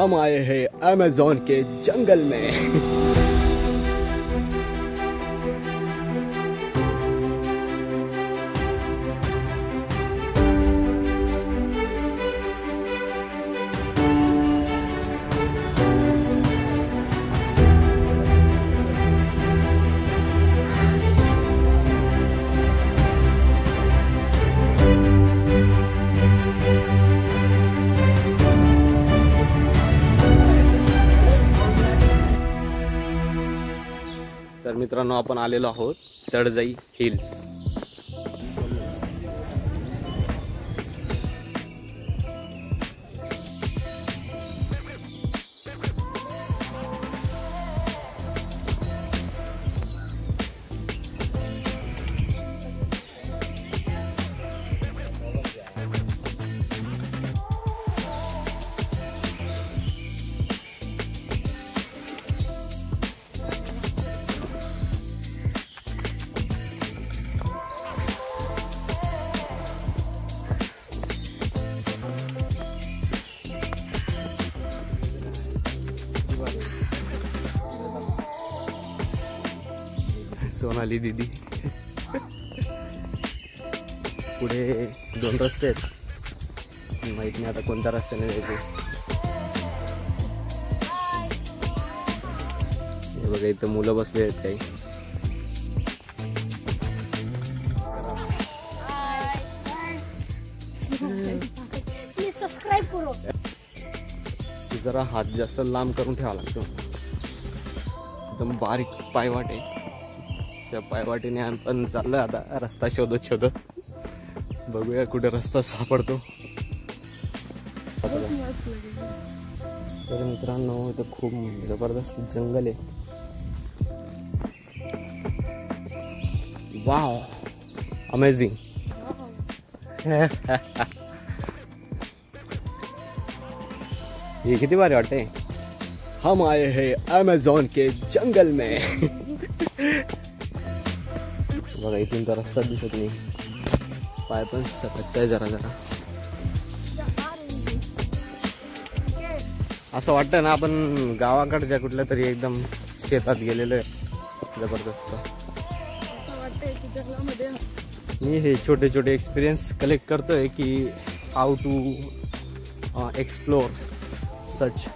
हम आए हैं अमेज़न के जंगल में। तर मित्रांनो, आपण आलेलो आहोत तळजाई हिल्स। सोनाली दीदी, पुढे 2 रस्ते आहेत, माहित नाही आता कोणत्या रस्त्याने जायचे। हे बघा, इथं मुलं बसले आहेत काही। सबस्क्राइब करो। जरा हात जास्त लांब करून ठेवा लागतो, एकदम बारीक पायवाट आहे। त्या पायवाटीने आपण चाललोय आता रस्ता शोधत शोधत, बघूया कुठे रस्ता सापडतो। तर मित्रांनो, इथं खूप जबरदस्त जंगल आहे। वाव, अमेजिंग। ये किती भारी वाटते। हम आए हैं अमेज़न के जंगल में। बघा, इथून तर रस्ता दिसत नाही, पाय पण सटकताय जरा जरा। असं वाटतं ना आपण गावाकडच्या कुठल्या तरी एकदम शेतात गेलेलो आहे। जबरदस्त मी हे छोटे छोटे एक्सपिरियन्स कलेक्ट करतोय की how to explore such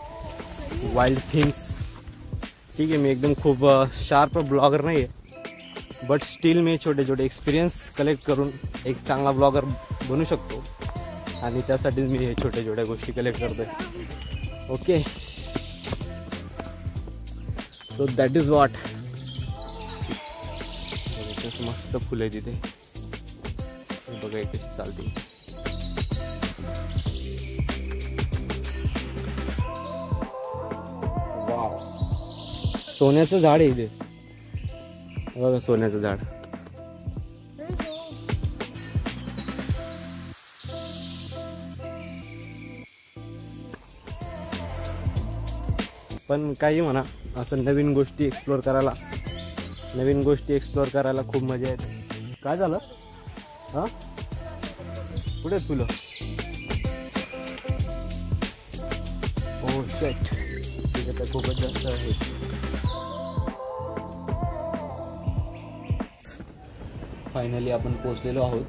wild things. ठीक आहे, मी एकदम खूप शार्प ब्लॉगर नाही आहे, बट स्टील मी छोटे छोटे एक्सपिरियन्स कलेक्ट करून एक चांगला ब्लॉगर बनू शकतो, आणि त्यासाठी मी हे छोट्या छोट्या गोष्टी कलेक्ट करतोय। Okay, so that is what. मस्त फुलं आहे तिथे, बघा कशी चालते। वाव, सोन्याचं झाड आहे इथे, बघा सोन्याचं झाड। पण काही म्हणा, असं नवीन गोष्टी एक्सप्लोर करायला खूप मजा येते। काय झालं? हा, कुठे तुला? ओ शेट, तिथे तर खूपच जास्त आहे। फायनली आपण पोहोचलेलो आहोत।